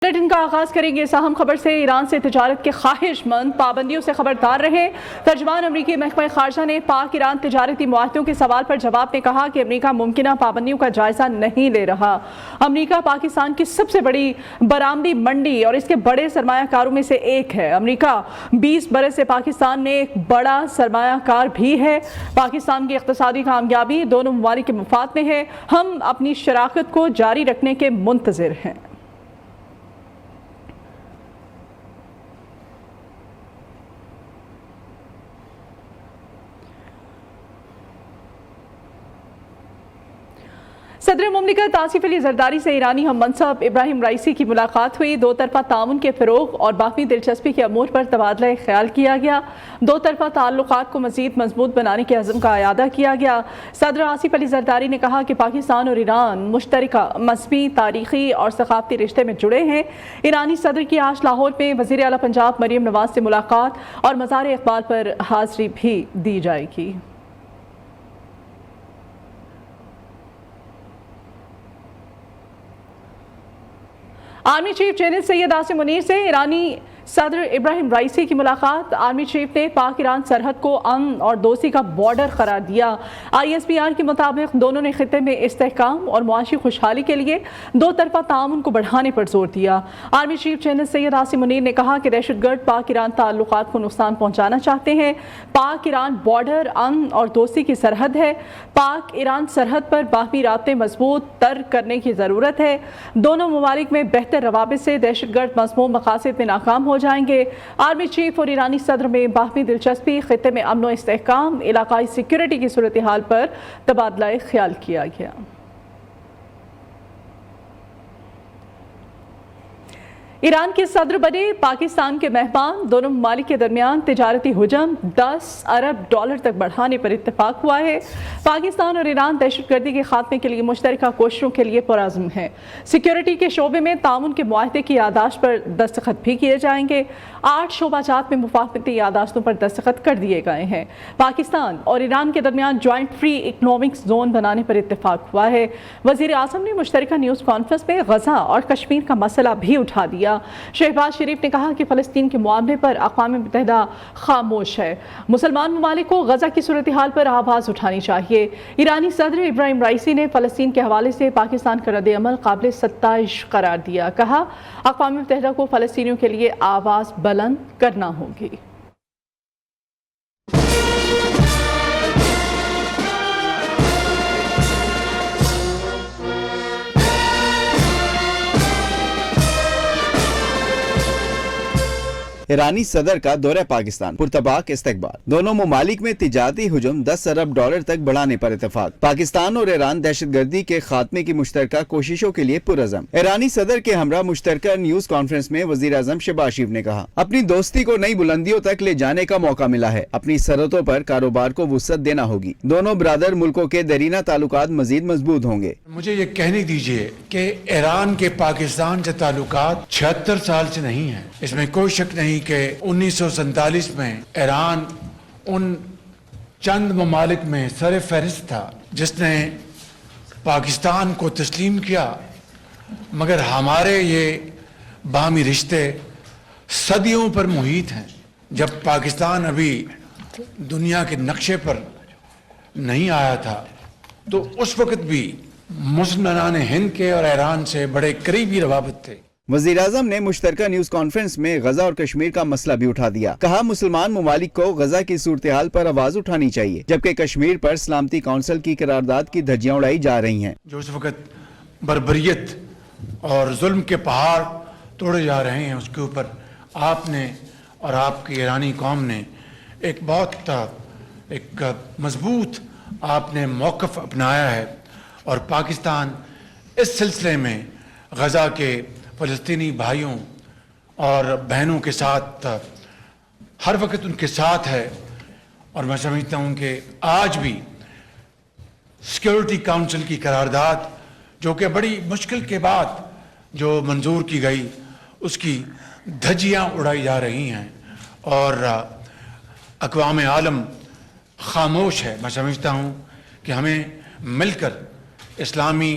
Bulletin का आगाज करेंगे इस अहम खबर से। ईरान से तिजारत के ख्वाहिशमंद पाबंदियों से खबरदार रहें। तर्जमान अमरीकी महकमा खारजा ने पाक ईरान तिजारती मुआहदों के सवाल पर जवाब में कहा कि अमरीका मुमकिना पाबंदियों का जायजा नहीं ले रहा। अमरीका पाकिस्तान की सबसे बड़ी बरामदी मंडी और इसके बड़े सरमायाकारों में से एक है। अमरीका 20 बरस से पाकिस्तान में एक बड़ा सरमायाकार भी है। पाकिस्तान की इक़्तिसादी कामयाबी दोनों ममालिक के मफाद में है। हम अपनी शराकत को जारी रखने के मुंतज़िर हैं। सदर मुमलिकत आसिफ अली जरदारी से ईरानी हम मनसब इब्राहिम राइसी की मुलाकात हुई। दो तरफा ताउन के फ़रोग़ और बाकी दिलचस्पी के अमूर पर तबादला ख्याल किया गया। दो तरफा ताल्लुकात को मज़ीद मजबूत बनाने के अज़्म का अयादा किया गया। सदर आसिफ अली जरदारी ने कहा कि पाकिस्तान और ईरान मुश्तरका मज़हबी, तारीख़ी और सक़ाफ़ती रिश्ते में जुड़े हैं। ईरानी सदर की आज लाहौर में वज़ीर आला पंजाब मरीम नवाज से मुलाकात और मज़ार इक़बाल पर हाज़री भी दी जाएगी। Army chief general Syed Asim Munir से ईरानी सदर इब्राहिम राइसी की मुलाकात। आर्मी चीफ ने पाक ईरान सरहद को अमन और दोस्ती का बॉर्डर करार दिया। ISPR के मुताबिक दोनों ने खित्ते में इस्तेहकाम और मुआशी खुशहाली के लिए दो तरफा ताउन को बढ़ाने पर जोर दिया। Army chief general Syed Asim Munir ने कहा कि दहशतगर्द पाक ईरान ताल्लुकात को नुकसान पहुँचाना चाहते हैं। पाक ईरान बॉर्डर अमन और दोस्ती की सरहद है। पाक ईरान सरहद पर बाहमी राब्ते मजबूत तर करने की ज़रूरत है। दोनों ममालिक में बेहतर रवाबित से दहशतगर्द मज़मूम मकासद में नाकाम हो जाएंगे। आर्मी चीफ और ईरानी सदर में बाहमी दिलचस्पी, खित्ते में अमन व इस्तेहकाम, इलाकाई सिक्योरिटी की सूरत हाल पर तबादला ख्याल किया गया। ईरान के सदर बने पाकिस्तान के मेहमान। दोनों ममालिक के दरमियान तिजारती हुजम $10 अरब तक बढ़ाने पर इत्तेफाक हुआ है। पाकिस्तान और ईरान दहशतगर्दी के खात्मे के लिए मुश्तरका कोशिशों के लिए पुरअज़्म है। सिक्योरिटी के शोबे में ताउन के मुआहदे की यादाश्त पर दस्तखत भी किए जाएंगे। 8 शोबाजात में मुफाहमती यादाश्तों पर दस्तखत कर दिए गए हैं। पाकिस्तान और ईरान के दरमियान जॉइंट फ्री इकनॉमिक जोन बनाने पर इत्तेफाक हुआ है। वज़ीर आज़म ने मुश्तरका न्यूज़ कॉन्फ्रेंस में गजा और कश्मीर का मसला भी उठा दिया। शहबाज शरीफ ने कहा कि फ़लस्तीन के मामले पर अक़वाम मुत्तहिदा खामोश है। मुसलमान ममालिक को गजा की सूरत हाल पर आवाज़ उठानी चाहिए। ईरानी सदर इब्राहिम राइसी ने फ़लस्तीन के हवाले से पाकिस्तान का रद्द अमल काबिल सत्ताइश करार दिया। कहा अक़वाम मुत्तहिदा को फ़लस्तीनियों के लिए आवाज़ बुलंद करना होगी। ईरानी सदर का दौरे पाकिस्तान, पुरतबाक इस्तकबाल। दोनों ममालिक में तिजारती हुजूम $10 अरब तक बढ़ाने पर इत्तेफाक। पाकिस्तान और ईरान दहशतगर्दी के खात्मे की मुश्तरका कोशिशों के लिए पुरअज़्म। ईरानी सदर के हमरा मुश्तरका न्यूज कॉन्फ्रेंस में वज़ीर आज़म शहबाज शरीफ ने कहा, अपनी दोस्ती को नई बुलंदियों तक ले जाने का मौका मिला है। अपनी सरहदों पर कारोबार को वुसअत देना होगी। दोनों ब्रादर मुल्कों के दरीना ताल्लुकात मजीद मजबूत होंगे। मुझे ये कहने दीजिए कि ईरान के पाकिस्तान से ताल्लुकात 76 साल से नहीं है। इसमें कोई शक नहीं कि 1947 में ईरान उन चंद ममालिक में सर फहरिस्त था जिसने पाकिस्तान को तस्लीम किया, मगर हमारे ये बाहमी रिश्ते सदियों पर मुहित हैं। जब पाकिस्तान अभी दुनिया के नक्शे पर नहीं आया था तो उस वक्त भी मुसलमान हिंद के और ईरान से बड़े करीबी रवाबत थे। वज़ीर आज़म ने मुश्तरका न्यूज कॉन्फ्रेंस में गजा और कश्मीर का मसला भी उठा दिया। कहा मुसलमान ममालिक को गजा की सूरत हाल पर आवाज उठानी चाहिए, जबकि कश्मीर पर सलामती काउंसिल की करारदाद की धज्जियां उड़ाई जा रही हैं। जो इस वक्त बर्बरियत और जुल्म के पहाड़ तोड़े जा रहे हैं, उसके ऊपर आपने और आपकी ईरानी कौम ने एक बहुत एक मजबूत आपने मौक़िफ़ अपनाया है। और पाकिस्तान इस सिलसिले में गजा के फ़लस्तीनी भाइयों और बहनों के साथ हर वक्त उनके साथ है। और मैं समझता हूँ कि आज भी सिक्योरिटी काउंसिल की करारदाद जो कि बड़ी मुश्किल के बाद जो मंजूर की गई, उसकी धज्जियाँ उड़ाई जा रही हैं और अक़वाम आलम खामोश है। मैं समझता हूँ कि हमें मिलकर इस्लामी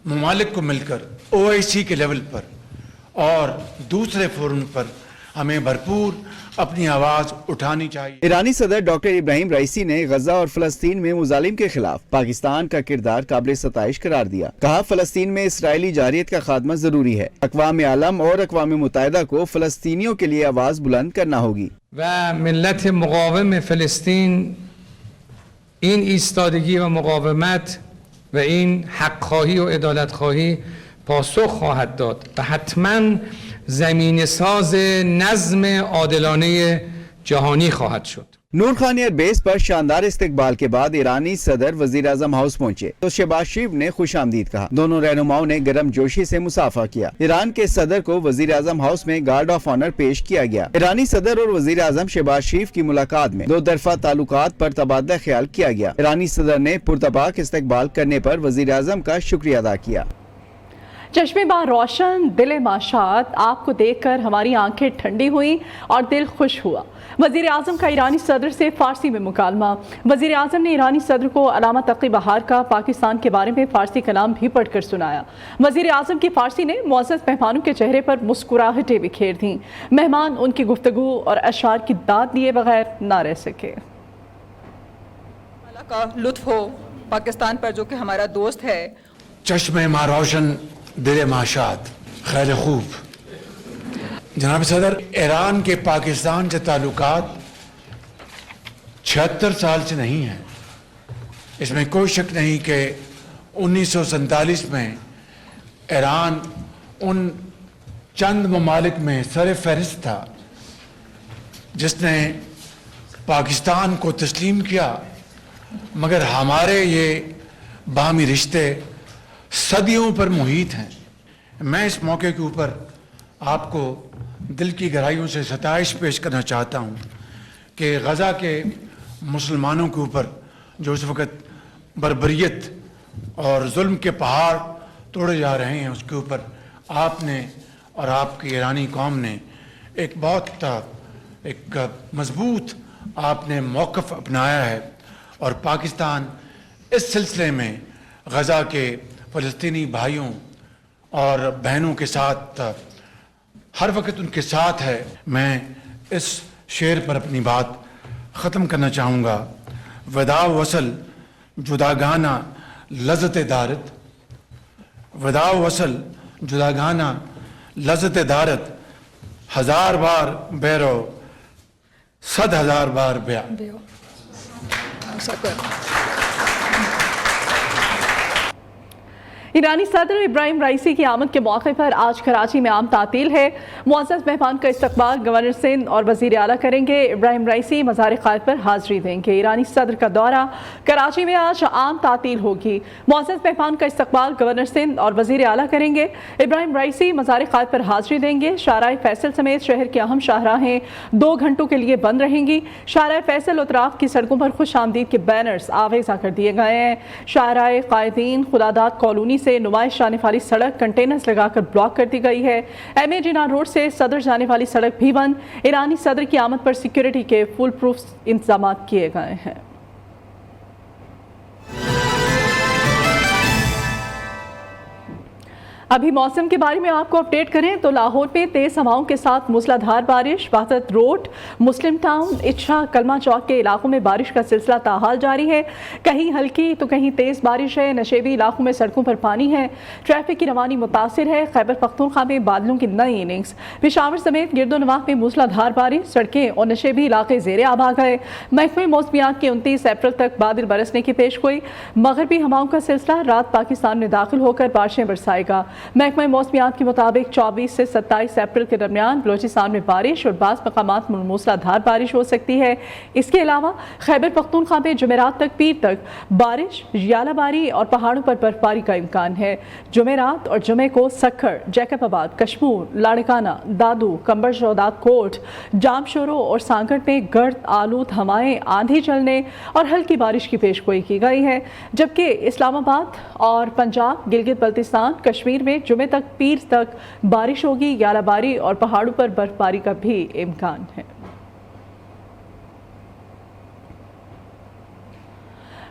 ममालिक को मिलकर OIC के लेवल पर اور دوسرے فورم پر ہمیں بھرپور اپنی آواز اٹھانی چاہیے۔ ایرانی صدر ڈاکٹر ابراہیم رئیسی نے غزہ اور فلسطین میں مظالم کے خلاف پاکستان کا کردار قابل ستائش قرار دیا۔ کہا فلسطین میں اسرائیلی جارحیت کا خاتمہ ضروری ہے۔ اقوام عالم اور اقوام متحدہ کو فلسطینیوں کے لیے آواز بلند کرنا ہوگی۔ و ملت مقاوم فلسطین این ایستادگی و مقاومت و این حق‌خواهی و عدالت‌خواهی پاسخ خواهد داد و حتما زمین ساز نظم عادلانه جهانی خواهد شد۔ نور خان ایئر بیس پر شاندار استقبال کے بعد ایرانی صدر وزیر اعظم ہاؤس پہنچے تو شہباز شریف نے خوش آمدید کہا۔ دونوں رہنماؤں نے گرم جوشی سے مصافحہ کیا۔ ایران کے صدر کو وزیر اعظم ہاؤس میں گارڈ آف آنر پیش کیا گیا۔ ایرانی صدر اور وزیر اعظم شہباز شریف کی ملاقات میں دو طرفہ تعلقات پر تبادلہ خیال کیا گیا۔ ایرانی صدر نے پرتپاک استقبال کرنے پر وزیر اعظم کا شکریہ ادا کیا۔ چشمے باں روشن، دل ماشات، آپ کو دیکھ کر ہماری آنکھیں ٹھنڈی ہوئیں اور دل خوش ہوا۔ وزیر اعظم کا ایرانی صدر سے فارسی میں مکالمہ۔ وزیر اعظم نے ایرانی صدر کو علامہ تقی بہار کا پاکستان کے بارے میں فارسی کلام بھی پڑھ کر سنایا۔ وزیر اعظم کی فارسی نے معزز مہمانوں کے چہرے پر مسکراہٹیں بکھیر دیں۔ مہمان ان کی گفتگو اور اشعار کی داد لیے بغیر نہ رہ سکے۔ اللہ کا لطف ہو پاکستان پر جو کہ ہمارا دوست ہے۔ چشم ماں روشن، دل ماشاد، خیر خوب۔ جناب صدر، ایران کے پاکستان سے تعلقات 76 سال سے نہیں ہیں۔ اس میں کوئی شک نہیں کہ 1947 میں ایران ان چند ممالک میں سر فہرست تھا جس نے پاکستان کو تسلیم کیا، مگر ہمارے یہ باہمی رشتے صدیوں پر محیط ہیں۔ میں اس موقع کے اوپر آپ کو دل کی گہرائیوں سے ستائش پیش کرنا چاہتا ہوں کہ غزہ کے مسلمانوں کے اوپر جو اس وقت بربریت اور ظلم کے پہاڑ توڑے جا رہے ہیں، اس کے اوپر آپ نے اور آپ کی ایرانی قوم نے ایک بہت مضبوط آپ نے موقف اپنایا ہے، اور پاکستان اس سلسلے میں غزہ کے فلسطینی بھائیوں اور بہنوں کے ساتھ ہر وقت ان کے ساتھ ہے۔ میں اس شعر پر اپنی بات ختم کرنا چاہوں گا۔ وداع وصل جداگانہ لذت دارت، وداع وصل جداگانہ لذت دارت، ہزار بار بیرو 100,000 بار بیا۔ ایرانی صدر ابراہیم رئیسی کی آمد کے موقع پر آج کراچی میں عام تعطیل ہے۔ معزز مہمان کا استقبال گورنر سندھ اور وزیر اعلیٰ کریں گے۔ ابراہیم رئیسی مزار قائد پر حاضری دیں گے۔ ایرانی صدر کا دورہ، کراچی میں آج عام تعطیل ہوگی۔ معزز مہمان کا استقبال گورنر سندھ اور وزیر اعلیٰ کریں گے۔ ابراہیم رئیسی مزار قائد پر حاضری دیں گے۔ شارع فیصل سمیت شہر کی اہم شاہراہیں 2 گھنٹوں کے لیے بند رہیں گی۔ شارع فیصل اطراف کی سڑکوں پر خوش آمدید کے بینرز آویزاں کر دیے گئے ہیں۔ شارع قائدین خداداد کالونی سے نمائش جانے والی سڑک کنٹینرز لگا کر بلاک کر دی گئی ہے۔ ایم اے جناح روڈ سے صدر جانے والی سڑک بھی بند۔ ایرانی صدر کی آمد پر سیکیورٹی کے فل پروف انتظامات کیے گئے ہیں۔ ابھی موسم کے بارے میں آپ کو اپڈیٹ کریں تو لاہور میں تیز ہواؤں کے ساتھ موسلادھار بارش، وحدت روڈ، مسلم ٹاؤن، اچھا، کلمہ چوک کے علاقوں میں بارش کا سلسلہ تاحال جاری ہے۔ کہیں ہلکی تو کہیں تیز بارش ہے۔ نشیبی علاقوں میں سڑکوں پر پانی ہے۔ ٹریفک کی روانی متاثر ہے۔ خیبر پختونخوا میں بادلوں کی نئی اننگز، پشاور سمیت گرد و نواح میں موسلادھار بارش، سڑکیں اور نشیبی علاقے زیر آب آ گئے۔ محکمہ موسمیات کی 29 اپریل تک بادل برسنے کی پیش گوئی۔ مغربی ہواؤں کا سلسلہ رات پاکستان میں داخل ہو کر بارشیں برسائے گا۔ محکمہ موسمیات کے مطابق 24 سے 27 اپریل کے درمیان بلوچستان میں بارش اور بعض مقامات میں موسلادھار بارش ہو سکتی ہے۔ اس کے علاوہ خیبر پختونخوا میں جمعرات تک پیر تک بارش، ژالہ باری اور پہاڑوں پر برف باری کا امکان ہے۔ جمعرات اور جمعے کو سکھڑ، جیکب آباد، کشمور، لاڑکانہ، دادو، کمبر شہداد کوٹ، جام شورو اور سانگڑ میں گرد آلود ہوائیں، آندھی چلنے اور ہلکی بارش کی پیش گوئی کی گئی ہے، جبکہ اسلام آباد اور پنجاب، گلگت بلتستان، کشمیر میں جمعے تک پیر تک بارش ہوگی۔ ژالہ باری اور پہاڑوں پر برف باری کا بھی امکان ہے۔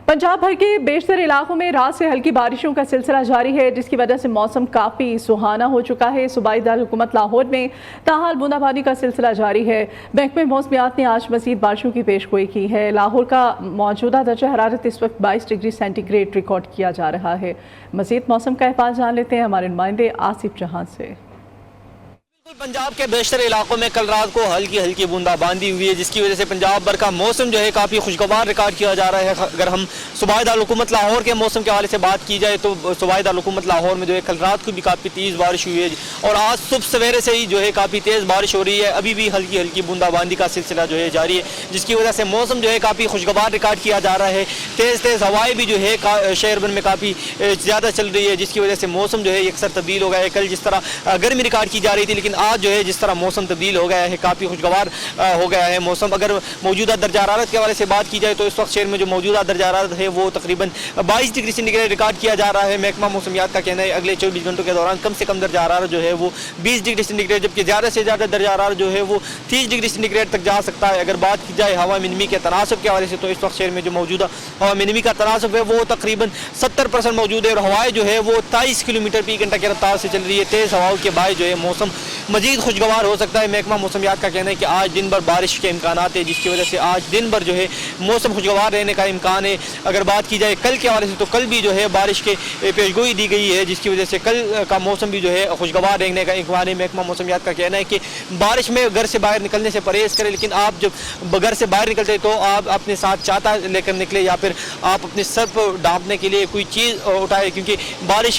पंजाब भर के बेशतर इलाकों में रात से हल्की बारिशों का सिलसिला जारी है, जिसकी वजह से मौसम काफ़ी सुहाना हो चुका है। सूबाई दारकूमत लाहौर में ताहाल बूंदाबांदी का सिलसिला जारी है। महकमे मौसमियात ने आज मज़ीद बारिशों की पेशगोई की है। लाहौर का मौजूदा दर्जा हरारत इस वक्त 22 डिग्री सेंटीग्रेड रिकॉर्ड किया जा रहा है। मज़ीद मौसम का अहवाल जान लेते हैं हमारे नुमाइंदे आसिफ जहां से। पंजाब के बेशतर इलाकों में कल रात को हल्की हल्की बूंदाबांदी हुई है, जिसकी वजह से पंजाब भर का मौसम जो है काफ़ी खुशगवार रिकॉर्ड किया जा रहा है। अगर हम सूबाई दारकूमत लाहौर के मौसम के हवाले से बात की जाए तो सूबाई दारकूमत लाहौर में जो है कल रात को भी काफ़ी तेज़ बारिश हुई है और आज सुबह सवेरे से ही जो है काफ़ी तेज़ बारिश हो रही है। अभी भी हल्की हल्की बूंदाबांदी का सिलसिला जो है जारी है, जिसकी वजह से मौसम जो है काफ़ी खुशगवार रिकॉर्ड किया जा रहा है। तेज़ तेज़ हवाएँ भी जो है शहर भर में काफ़ी ज़्यादा चल रही है, जिसकी वजह से मौसम जो है अक्सर तब्दील हो गया है। कल जिस तरह गर्मी रिकॉर्ड की जा रही थी, लेकिन आज जो है जिस तरह मौसम तब्दील हो गया है, काफ़ी खुशगवार हो गया है मौसम। अगर मौजूदा दर्जा हरारत के हवाले से बात की जाए तो इस वक्त शहर में जो मौजूदा दर्जा हरारत है वो तकरीबन 22 डिग्री सेंटीग्रेड रिकॉर्ड किया जा रहा है। महकमा मौसमियात का कहना है अगले 24 घंटों के दौरान कम से कम दर्जा हरारत जो है वो 20 डिग्री सेंटीग्रेड, जबकि ज़्यादा से ज़्यादा दर्जा हरारत जो है वो 30 डिग्री सेंटीग्रेड तक जा सकता है। अगर बात की जाए हवा मिनमी के तनासब के हवाले से तो इस वक्त शहर में जो मौजूदा हवा मिनमी का तनासब है वो तकरीबन 70% मौजूद है और हवाएं जो है वो 23 किलोमीटर फी घंटा की रफ्तार से चल रही है। तेज़ हवाओं के बाद जो है मौसम मजीद खुशगवार हो सकता है। महकमा मौसमियात का कहना है कि आज दिन भर बारिश के इम्कानात है, जिसकी वजह से आज दिन भर जो है मौसम खुशगवार रहने का इम्कान है। अगर बात की जाए कल के हवाले से तो कल भी जो है बारिश के पेशगोई दी गई है, जिसकी वजह से कल का मौसम भी जो है खुशगवार रहने का इम्कान है। महकमा मौसमियात का कहना है कि बारिश में घर से बाहर निकलने से परहेज़ करें, लेकिन आप जब घर से बाहर निकलते तो आप अपने साथ छाता लेकर निकले या फिर आप अपने सर पर ढांपने के लिए कोई चीज़ उठाए, क्योंकि बारिश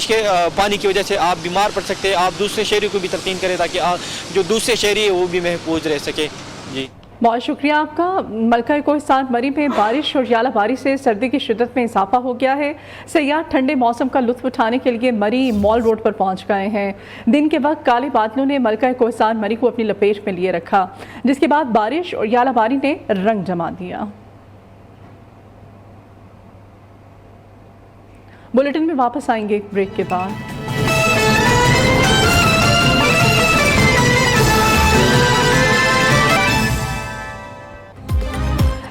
के पानी की वजह से आप बीमार पड़ सकते हैं। आप दूसरे शहरी को भी तलकीन करें ताकि जो दूसरे शहरी है वो भी महफूज रह सके। जी बहुत शुक्रिया आपका। मलका कोहिस्तान मरी में बारिश और यालाबारी से सर्दी की शिद्दत में इजाफा हो गया है। सयाह ठंडे मौसम का लुत्फ उठाने के लिए मरी मॉल रोड पर पहुंच गए हैं। दिन के वक्त काले बादलों ने मलका कोहिस्तान मरी को अपनी लपेट में लिए रखा, जिसके बाद बारिश और यालाबारी ने रंग जमा दिया। बुलेटिन में वापस आएंगे एक ब्रेक के बाद।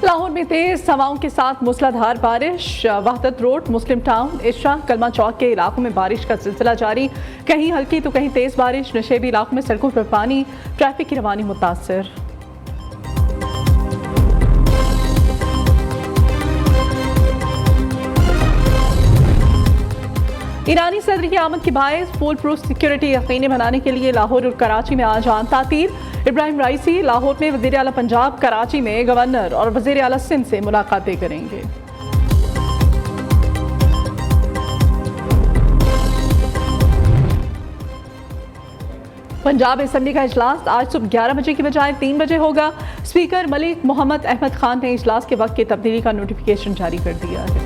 लाहौर में तेज हवाओं के साथ मूसलाधार बारिश। वहदत रोड, मुस्लिम टाउन, इशरा, कलमा चौक के इलाकों में बारिश का सिलसिला जारी। कहीं हल्की तो कहीं तेज बारिश। नशेबी इलाकों में सड़कों पर पानी, ट्रैफिक की रवानी मुतासर। ईरानी सदर की आमद के बायस फुल प्रूफ सिक्योरिटी यकीनी बनाने के लिए लाहौर और कराची में आज आन तातील। इब्राहिम राइसी लाहौर में वज़ीर आला पंजाब, कराची में गवर्नर और वज़ीर आला सिंध से मुलाकातें करेंगे। पंजाब असेंबली का इजलास आज सुबह 11 बजे की बजाय 3 बजे होगा। स्पीकर मलिक मोहम्मद अहमद खान ने इजलास के वक्त की तब्दीली का नोटिफिकेशन जारी कर दिया है।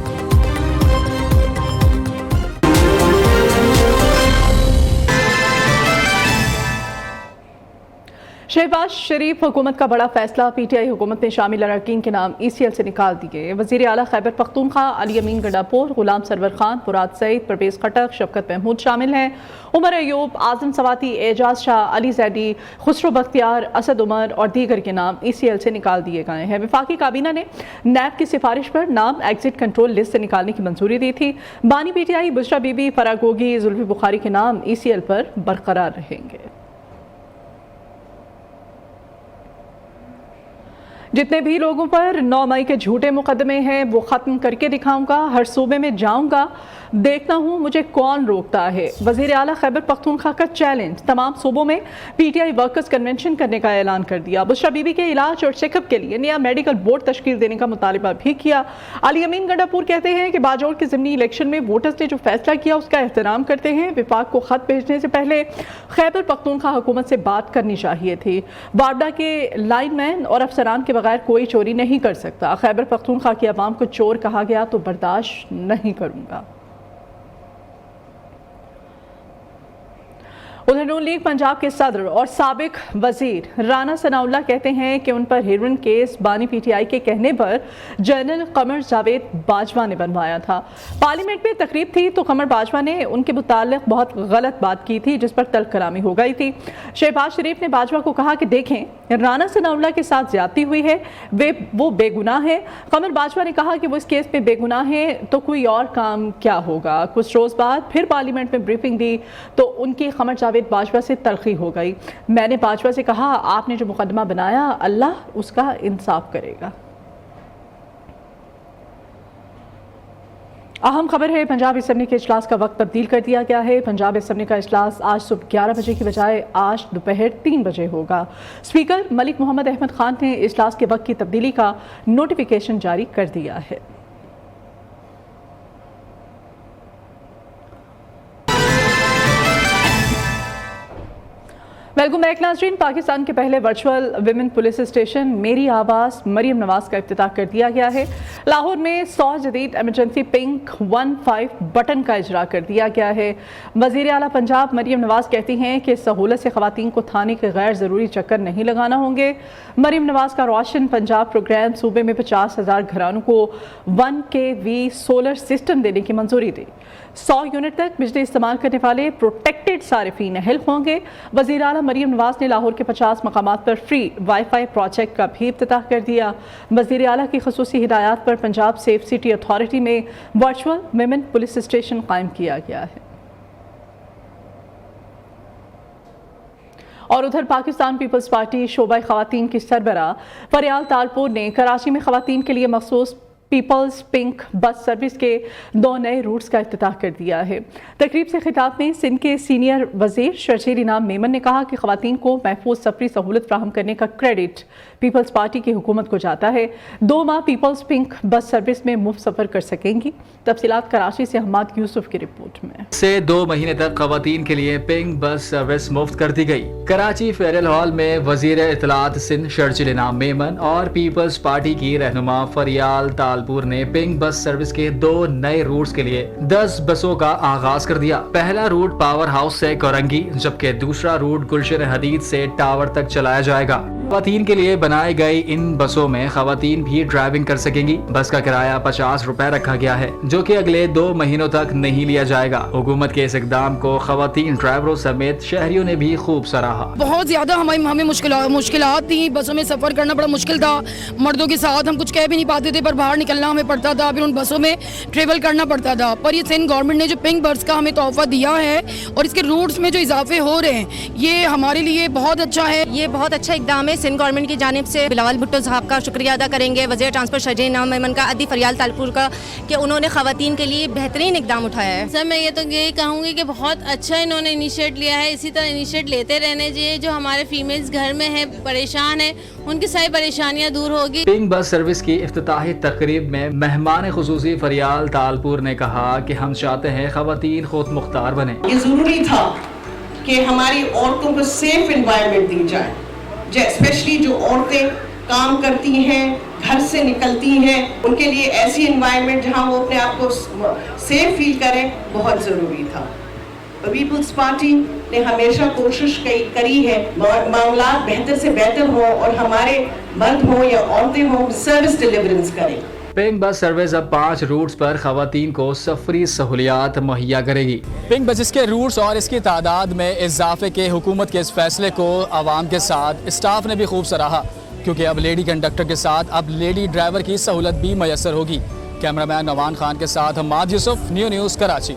शहबाज शरीफ हुकूमत का बड़ा फैसला। पीटीआई हुकूमत में शामिल अरकान के नाम ECL से निकाल दिए। वज़ीर आला खैबर पख्तूनख्वा अली अमीन गंडापुर, गुलाम सरवर खान, मुराद सईद, परवेज़ खटक, शफकत महमूद शामिल हैं। उमर अयूब, आज़म सवाती, एजाज शाह, अली जैदी, खुसरो बख्तियार, असद उमर और दीगर के नाम ECL से निकाल दिए गए हैं। वफाकी काबीना ने नैब की सिफारिश पर नाम एग्जिट कंट्रोल लिस्ट से निकालने की मंजूरी दी थी। बानी पीटीआई बुशरा बीबी, फराग गोगी, जुल्फी बुखारी के नाम ECL पर बरकरार रहेंगे। जितने भी लोगों पर 9 मई के झूठे मुकदमे हैं वो ख़त्म करके दिखाऊंगा। हर सूबे में जाऊंगा, देखता हूं मुझे कौन रोकता है। वज़ीर आला खैबर पख्तूनख्वा का चैलेंज। तमाम सूबों में PTI वर्कर्स कन्वेंशन करने का ऐलान कर दिया। बुशरा बीबी के इलाज और चेकअप के लिए नया मेडिकल बोर्ड तश्कील देने का मुतालबा भी किया। अली अमीन गंडापुर कहते हैं कि बाजौर के ज़िमनी इलेक्शन में वोटर्स ने जो फैसला किया उसका एहतराम करते हैं। विफाक को खत भेजने से पहले खैबर पख्तूनख्वा हुकूमत से बात करनी चाहिए थी। वार्डा के लाइनमैन और अफसरान के बगैर कोई चोरी नहीं कर सकता। खैबर पख्तूनख्वा की आवाम को चोर कहा गया तो बर्दाश्त नहीं करूंगा। उधर नून लीग पंजाब के सदर और साबिक वजीर राना सनाउल्लाह कहते हैं कि उन पर हेरोइन केस बानी पीटीआई के कहने पर जनरल कमर जावेद बाजवा ने बनवाया था। पार्लियामेंट में तकरीब थी तो कमर बाजवा ने उनके मुताल्लिक बहुत गलत बात की थी जिस पर तल्ख कलामी हो गई थी। शहबाज शरीफ ने बाजवा को कहा कि देखें राना सनाउल्लाह के साथ ज्यादती हुई है, वो बेगुनाह है। कमर बाजवा ने कहा कि वो इस केस में बेगुनाह है तो कोई और काम क्या होगा। कुछ रोज बाद फिर पार्लियामेंट में ब्रीफिंग दी तो उनकी कमर जावेद बाजवा से तलखी हो गई। मैंने बाजवा से कहा आपने जो मुकदमा बनाया अल्लाह उसका इंसाफ करेगा। अहम खबर है, पंजाब असेंबली के इजलास का वक्त तब्दील कर दिया गया है। पंजाब असेंबली का इजलास आज सुबह 11 बजे की बजाय आज दोपहर 3 बजे होगा। स्पीकर मलिक मोहम्मद अहमद खान ने इजलास के वक्त की तब्दीली का नोटिफिकेशन जारी कर दिया है। वेलकम बैक नाज़रीन। पाकिस्तान के पहले वर्चुअल विमेन पुलिस स्टेशन मेरी आवाज़ मरियम नवाज का इफ्तिताह कर दिया गया है। लाहौर में 100 जदीद एमरजेंसी पिंक 15 बटन का इजरा कर दिया गया है। वज़ीर आला पंजाब मरियम नवाज कहती हैं कि सहूलत से ख़वातीन को थाने के गैर ज़रूरी चक्कर नहीं लगाना होंगे। मरियम नवाज का रोशन पंजाब प्रोग्राम सूबे में 50,000 घरानों को 1 kV सोलर सिस्टम देने की मंजूरी दी। 100 यूनिट तक बिजली इस्तेमाल करने वाले प्रोटेक्टेड सारिफीन अहल होंगे। वज़ीर आला मरियम नवाज ने लाहौर के 50 मकामात पर फ्री वाईफाई प्रोजेक्ट का भी इफ्तिताह कर दिया। वज़ीर आला की ख़ुसूसी हिदायत पर पंजाब सेफ सिटी अथॉरिटी में वर्चुअल विमेन पुलिस स्टेशन कायम किया गया है। और उधर पाकिस्तान पीपल्स पार्टी शोबा ख़वातीन की सरबराह फरियाल तालपुर ने कराची में ख़वातीन के लिए मखसूस पीपल्स पिंक बस सर्विस के 2 नए रूट्स का इफ्तिताह कर दिया है। तकरीब से खिताब में सिंध के सीनियर वजीर शर्जील इनाम मेमन ने कहा कि ख़वातीन को महफूज सफरी सहूलत फ्राहम करने का क्रेडिट पीपल्स पार्टी की हुकूमत को जाता है। 2 माह पीपल्स पिंक बस सर्विस में मुफ्त सफ़र कर सकेंगी। तफसीलात कराची से अहमद यूसुफ की रिपोर्ट में। से 2 महीने तक ख़वातीन के लिए पिंक बस सर्विस मुफ्त कर दी गई। कराची फेडरल हॉल में वजीर इत्तलात सिंध शर्जील इनाम मेमन और पीपल्स पार्टी की रहनुमा फरियाल तालपुर ने पिंक बस सर्विस के 2 नए रूट्स के लिए 10 बसों का आगाज कर दिया। पहला रूट पावर हाउस से कोरंगी जबकि दूसरा रूट गुलशन हदीद से टावर तक चलाया जाएगा। ख़वातीन के लिए बनाई गई इन बसों में ख़वातीन भी ड्राइविंग कर सकेंगी। बस का किराया 50 रुपए रखा गया है जो कि अगले 2 महीनों तक नहीं लिया जाएगा। हुकूमत के इस इक़दाम को ख़वातीन ड्राइवरों समेत शहरियों ने भी खूब सराहा। बहुत ज्यादा हमें मुश्किलात थी, बसों में सफर करना बड़ा मुश्किल था। मर्दों के साथ हम कुछ कह भी नहीं पाते थे पर बाहर निकलना हमें पड़ता था, फिर उन बसों में ट्रेवल करना पड़ता था। पर ये सिंध गवर्नमेंट ने जो पिंक बस का हमें तोहफा दिया है और इसके रूट्स में जो इजाफे हो रहे हैं ये हमारे लिए बहुत अच्छा है। ये बहुत अच्छा इकदाम है सिंध गवर्नमेंट की जानिब से। बिलावल भुट्टो साहब का शुक्रिया अदा करेंगे, वज़ीर ट्रांसपोर्ट शर्जील इनाम मेमन का, अदी फरियाल तालपुर का कि उन्होंने ख़वातीन के लिए बेहतरीन इकदाम उठाया है। सर मैं ये तो यही कहूँगी कि बहुत अच्छा इन्होंने इनिशिएट लिया है, इसी तरह इनिशिएट लेते रहने चाहिए। जो हमारे फीमेल्स घर में है परेशान है उनकी सारी परेशानियाँ दूर होगी। पिंक बस सर्विस की इफ्तिताही तकरीब में मेहमान खुसूसी फरियाल तालपुर ने कहा कि हम चाहते हैं ख़वातीन खुद मुख्तार बने। ये ज़रूरी था कि हमारी औरतों को सेफ एनवायरनमेंट दी जाए, स्पेशली जो औरतें काम करती हैं, घर से निकलती हैं, उनके लिए ऐसी एनवायरनमेंट जहां वो अपने आप को सेफ फील करें बहुत ज़रूरी था। पीपल्स पार्टी ने हमेशा कोशिश करी है मामला बेहतर से बेहतर हो और हमारे मर्द हो या औरतें हो सर्विस डिलीवरेंस करें। पिंक बस सर्विस अब 5 रूट्स पर ख़वातीन को सफरी सहूलियात मुहैया करेगी। पिंक बसेस के रूट्स और इसकी तादाद में इजाफे के हुकूमत के इस फैसले को आवाम के साथ स्टाफ ने भी खूब सराहा क्योंकि अब लेडी कंडक्टर के साथ अब लेडी ड्राइवर की सहूलत भी मैसर होगी। कैमरामैन नवान खान के साथ अहमद यूसुफ, न्यू न्यूज़ कराची।